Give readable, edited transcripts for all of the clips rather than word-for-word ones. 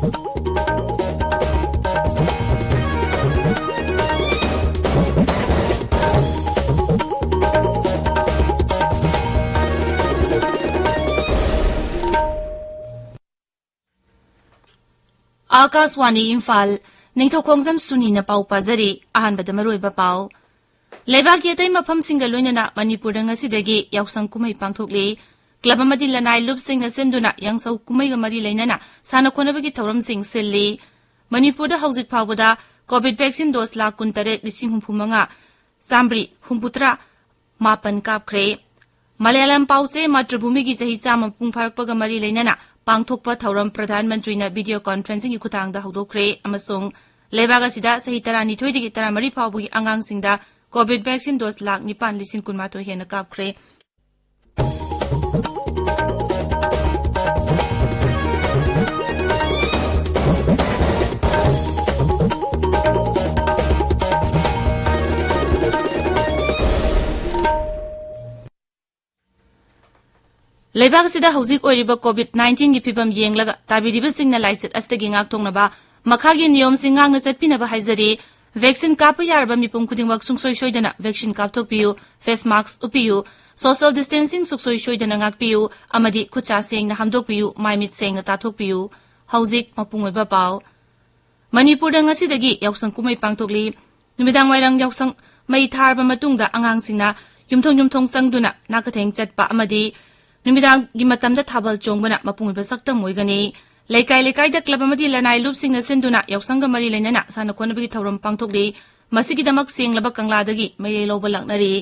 आकाशवाणी इम्फाल निंगथौखोंगजम सुनी न पाउ पाजरी अहानबदा मरोइबा पाउ लेबाकी अतै मफमसिंगा लोइनना मणिपुरदा ngasiदगी यावसंग कुमै पांथोकले क्लब अमदि लनाइ लुपसिंग सेंदुना यांगसौ कुमैगा मरि लैनना साना खोनबगी थौरमसिंग सिल्ली मणिपुरदा हौजिक फावबदा कोविड वैक्सीन डोज लाख 19,65 सामब्री हुम्पुत्रा मापन कापख्रे मलयालम पाउसे मातृभूमि की चही चाम पुंगफारकपगा मरि लैनना पांगथोकपा थौरम प्रधानमंत्री ने वीडियो कॉन्फ्रेंसिंग की खुतांगदा हौदोखरे अमसोंग लेबाग असिदा सही 12 दगी 13 फावबगी अंगांगसिंगदा कोविड वैक्सीन डोज लाख 9,19,12 हेन कापख्रे लेबाग सिदा हौजिक ओइरिबा कोविड-19 की फिबम येंगलगा ताबिरिबा सिंगना लाइसेट अस्टगी ngakthongnaba मखागी नियम सिंग ngang na chatpinaba haizari vaccine काप यारबा मिपुम खुदिंगमक सुंगसोय सोयदना वैक्सीन कापथोकपियु फेस मास्क उपियु सोशल डिस्टेंसिंग सुंगसोय सोयदना ngakpiयु amadi खुचा सेंगना हमदोकपियु माइमित सेंगना ताथोकपियु हौजिक मपुंगोइबा पाउ मणिपुरदा ngasiदगी यावसंग कुमै पांथोकली निमिदांग वाइरंग यावसंग मै थारबा मतुंगदा अंगांगसिंगना युमथोंग चंगदुना नाकथेंग चटपा amadi निमिदांग की मतमदा थाबल चोंगबना मपुंगोइबा सक्तम मोइगनी लेकाई लेकाईदा क्लब अमदि लनाइ लुपसिंग सेंदुना यावसंग मरि लैनना साना खोनबगी थौरम पांथोकली मसिगिदमक सेंगलबा कंगलादगी मैले लोबा लांगनरी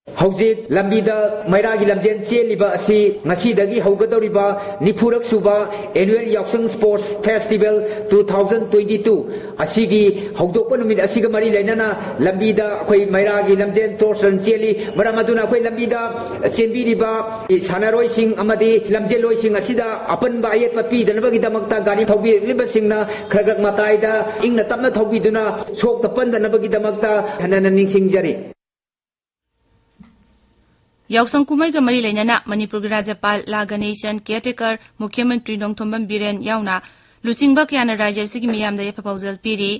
हौजिक लंबीदा मैरागी लमजेन चेलिबा असि ngasiदगी हौगदौरिबा निफुरक सुबा एनुअल यावसंग स्पोर्ट्स फेस्टिवल 2022 असिगी हौदोकपा नुमित असिगा मरि लैनना लंबीदा अखोय मैरागी लमजेन तोरसन चेली मरामदुना अखोय लंबीदा चेनबिरिबा सानारोइसिंग अमदि लमजेलोइसिंग असिदा अपनबा आयत पीदनबगी दमकता गाड़ी थौबिलिबसिंगना खरगक मताइदा इंगना तमना थौबिदुना सोक तपनदनबगी दमकता हनन निंगसिंगजरी यावसंग कुमैगा मरि लैनना मणिपुर राज्यपाल ला गणेशन केयरटेकर मुख्यमंत्री नोंगथोंबम बिरेन यावना लुचिंगबा कयाना राज्यसिगी मियामदा यफपाउजल पीरी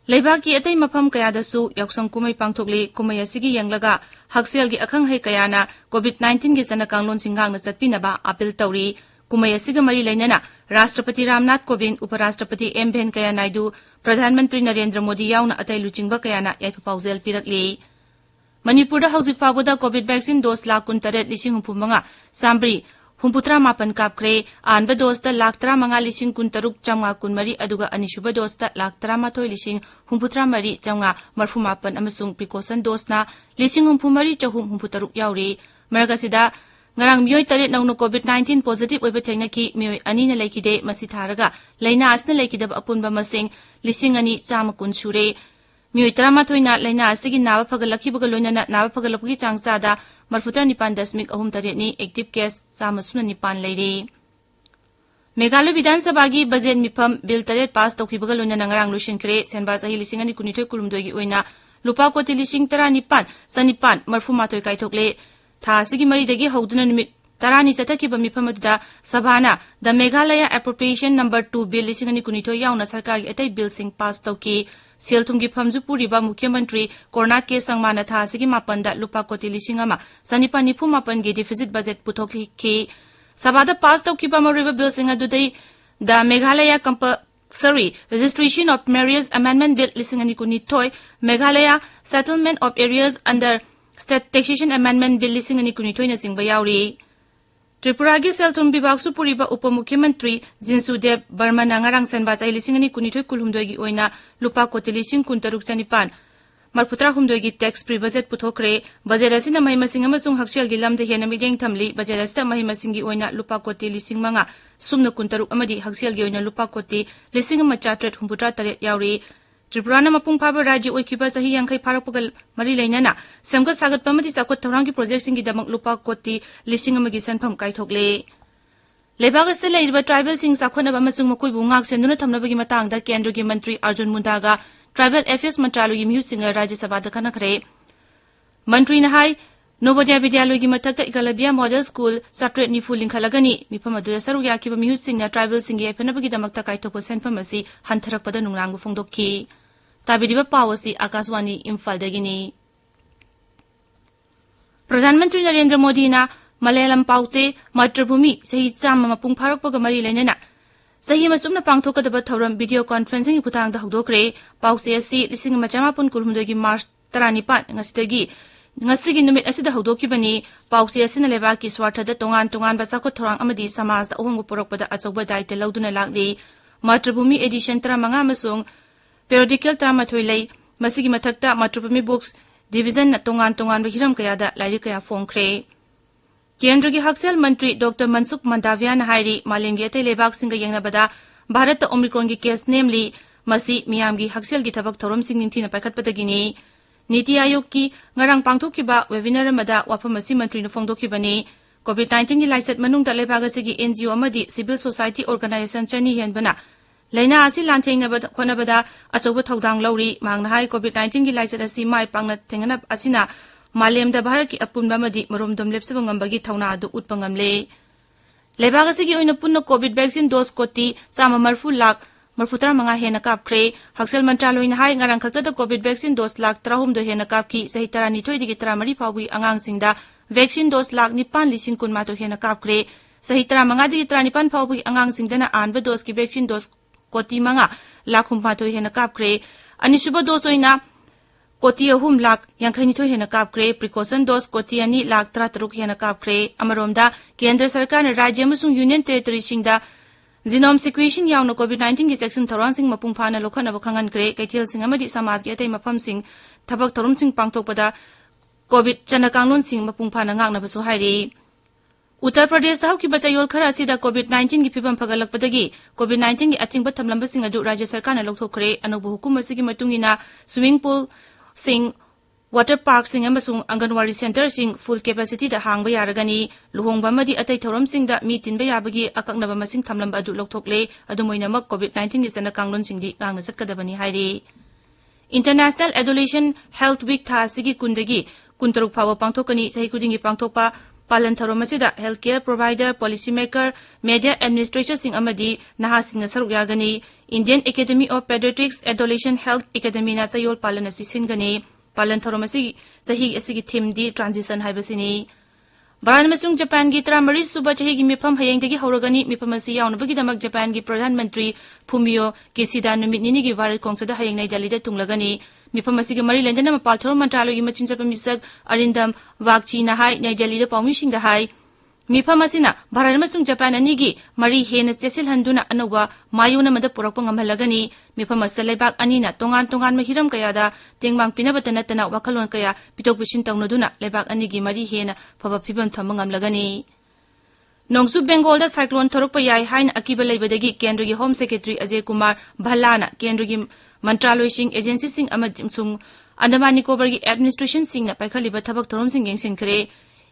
लेबाकी अतै मफम कयादसु यावसंग कुमै पांथोकले कुमै असिगी यंगलगा हक्सेलगी अखंग है कयाना कोविड-19 की जना कांगलोन सिंगांगना चटपिनबा अपील तौरी कुमै असिगा मरि लैनना राष्ट्रपति रामनाथ कोविंद उपराष्ट्रपति एम वेंकैया नायडू प्रधानमंत्री नरेंद्र मोदी यावना अतै लुचिंगबा कयाना यफपाउजल पीरकले मणिपुरदा हौजिक फावबदा कोविड वैक्सीन डोज लाख 19,65 सामब्री हुम्पुत्रा मापन कापख्रे आनबा डोजदा लाख 13,63,913 अदुगा अनिसुबा डोजदा लाख 13,63,913 अमसुंग प्रिकॉशन डोजना 63,463 याउरी मरगसिदा ngarang mioi taret nangno covid-19 positive oiba thengna ki mioi ani na laikide masi tharaga laina asna laikidab apunba masing 2,200 sure मियोई 13 लाइना असगी नावा फगलखिबगा लोइना नावा फगलपगी चांगचादा 49.3 नि एक्टिव केस 9 लेरे मेघालय विधानसभा की बजेट मिफम बिल 3 पास तौखिबगा लोइना नंगरांग लुसिनख्रे सेनबा चही 2019 की ओइना लुपा कोटी 19,19 काइथोकले था असगी मरिदगी हौदुना निमित 10 चथकिबा मिफम अदुदा सभाना the Meghalaya appropriation number 2 bill 2019 यावना सरकार की अतै बिल सिंग पास तौकी सेलथुमगी फमजु पुरिबा मुख्यमंत्री कोरनाथ के संगमाना था असगी मापनदा लुपा कोटी 1,995 गी डिफिसिट बजेट पुथोकलिखि सभादा पास तौकिबा मरिबा बिल सिंग अदुदै the Meghalaya compulsory registration of marriage amendment bill 2019 Meghalaya settlement of areas under state taxation amendment bill 2019 न सिंगबा यावरी त्रिपुरा की सेलथुम विभाग सुपुरीबा उप मुख्यमंत्री जिनसुदेव Burman ngarang senba chai 2019 kulhumdoi gi oina lupa koti 13,63 marputra humdoi gi tax free budget puthokre budget asina mai masing amasung hakchel gi lamde hena mideng thamli budget asita mai masing gi oina lupa koti 5,000 sumna kuntaruk amadi hakchel gi oina lupa koti 1,463 yauri त्रिपुराना मपुंग फाबा राज्य ओइखिबा सही यांखै फारकपगल मरि लैनना सेमगत सागत पमति चाखत थौरांग की project सिंग दमक लुपा कोटी 1,000 गी सनफम काइथोकले लेबागस्ते लेइबा tribal सिंग साखोनबा मसुंग मकुइबु ngak सेंदुना थमनबगी मतंगदा केंद्र की मंत्री Arjun मुंडागा tribal affairs मंत्रालय की म्यू सिंग राज्य सभा द खनखरे मंत्री नहाई Novodia Vidyaloy gi mathakta Ikalabia Model School Satret Nifu Linkhalagani Mifam adu saru yakiba mihusingna tribal singye phenabagi damakta kaitokpa senfam asi hantharakpada nungrangu phongdokki tabidiba pawasi Akashwani Imphal dagini Pradhan Mantri Narendra Modi na Malayalam pauche Matrabhumi sahi chama mapung pharakpaga mari lainana sahi masumna pangthokadaba thoram video conferencing khutangda hawdokre pauche asi lising machama kulhumdogi March 19 ngasidagi ngasigi numit asida hawdokibani pauche asina lebaki swarthada tongan basako thorang amadi samajda ohongu porokpada achauba daite lauduna lagli Matrabhumi edition 35 amasung periodical 38 lei masigi mathakta Matrabhumi books division na tongan hiram kayada lairi kaya phongkhre Kendra ki Haksel Mantri Dr. Mansukh Mandaviya na hairi malemgi atay lebak singa yengnabada Bharat ta Omicron ki case namely masi miyam gi Haksel gi thabak thorom sing ninthi na paikhatpadagini Niti Ayog ki ngarang pangthokkiba webinar amada wafam asi mantri na phongdokkibani COVID-19 gi laisat manungda lebak asigi NGO amadi civil society organization chani henbana Laina asi lantheingnabada khonabada achauba thodang lauri mangna hai COVID-19 gi laisat asi mai pangna thengana asina Malemda Bharat ki apunba madi maromdom lepsaba ngambagi thauna adu utpa ngamle Lebak asigi oina punna COVID vaccine dose koti sama marfu lak marfutra manga hena kapkhre Haksel Mantraloy na hai ngarang khakta COVID vaccine dose lak 3 hena kapki sahi 12 digi 13 phawi angang singda vaccine dose lak 9,000 kunma to hena kapkhre sahi 15 digi 19 phawi angang singdana anba dose ki vaccine dose koti manga lakhumpa to hena kapkhre anisuba dose oina Koti ahum lak yang khaini tho hena kapkre precaution dose koti ani lak 33 hena kapkre amaromda kendra sarkar na rajya amasung union territory singda genome sequencing yauna COVID-19 gi section thorang sing mapung phana lokhana bakhangan kre kaithel sing amadi samaj gi atay mafam sing thabak thorum sing pangthokpada COVID chanakanglon sing mapung phana ngakna basu hairi Uttar Pradesh da hawki bachayol khara asida COVID-19 gi phibam phagalakpadagi COVID-19 gi athingba thamlamba sing adu rajya sarkar na lokthokre anobu hukum asigi matungina swimming pool Sing water park sing amasung Anganwadi center sing full capacity da hangba yaragani luhongba madi atay thoram sing da mitin ba yabagi akaknaba masing thamlamba adu lokthokle adumoinamak COVID-19 gi chana kanglon sing di ngangna satkadabani hairi International Adolescent Health Week tha sigi kundagi kuntaruk phawa pangthokani sahi kudingi pangthokpa palan thoram asida healthcare provider policy maker media administrator sing amadi naha sing saruk yagani Indian Academy of Pediatrics Adolescent Health Academy na sayol palan asi singani palan thoram asi sahi asigi theme di transition haibasini Baramasung Japan gi tramari suba chahi gi mifam hayengdagi horagani mifam asi yaunabagi damak Japan gi Pradhan Mantri Fumio Kishida numit nini gi warit kongsada hayengnai dalida tunglagani mifam asi gi mari lendana mapal thoram mantralo gi machin chapa misak arindam wakchi na hai nai dalida pawmi singda hai Mifam asina Baramasung Japan anigi mari hena chesil handuna anowa mayuna mada purakpa ngamhalagani mifam asalebak anina tongan mahiram kayada tengmang pinabatana tana wakalon kaya pitok pishin tawnaduna lebak anigi mari hena phaba phibam thamangam lagani Nongsu Bengal da cyclone thorokpa yai hain akiba leibadagi Kendra gi Home Secretary Ajay Kumar Bhalana Kendra gi Mantraloy sing agency sing amasung Andaman Nicobar gi administration sing na paikhaliba thabak thorom sing yengsin khre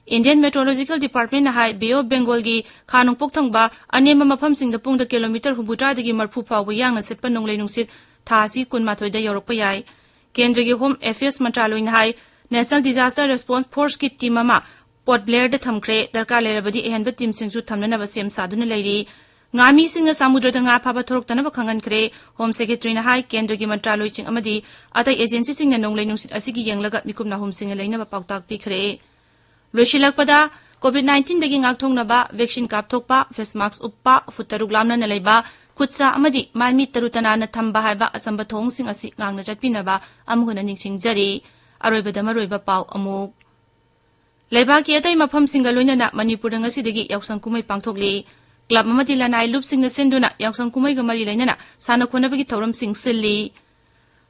Indian Meteorological Department na hai Bay of Bengal gi khanong pokthangba anema mafam sing da pungda kilometer hubutra dagi marphu phaw yang na setpa nonglei nungsit thasi kunmathoi da yorokpa yai Kendra gi Home Affairs Mantraloy na hai National Disaster Response Force ki team ama Port Blair da thamkhre darkar lerabadi ehenba team singsu thamnana ba sem saduna leiri ngami singa samudra da nga phaba thorok tanaba khangan khre Home Secretary na hai Kendra gi Mantraloy ching amadi atai agency sing na nonglei nungsit asigi yenglaga mikumna home singa leina ba pautak pi khre Loshilakpada COVID-19 dagi ngakthongnaba vaccine kapthokpa face mask uppa futaruk lamna na leiba khutsa amadi maimi tarutana na thamba haiba asamba thong sing asi ngangna chatpinaba amuhuna ningsing jari aroibada maroiba paw amuk leiba ki atai mafam singa loinana Manipur ngasi dagi yausang kumai pangthokli club amadi lanai lup sing na senduna yausang kumai ga mari lainana sana khonabagi thoram sing silli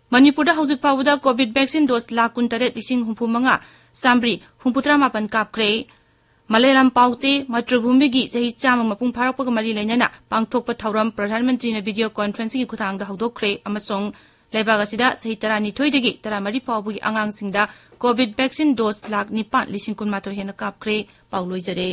Manipur da hauzik pawda COVID vaccine dose lakun taret ising humpumanga Sambri humputra mapan kapkre Malayalam pauche Matrabhumi gi sahi chama mapung pharakpa mari lainana pangthokpa thauram Pradhan Mantri na video conferencing gi khuthangda hawdokkhre amasong leibaga sida sahi 12 dagi 13 pawbugi angang singda COVID vaccine dose lak 9,000 hena kapkre pauloi jare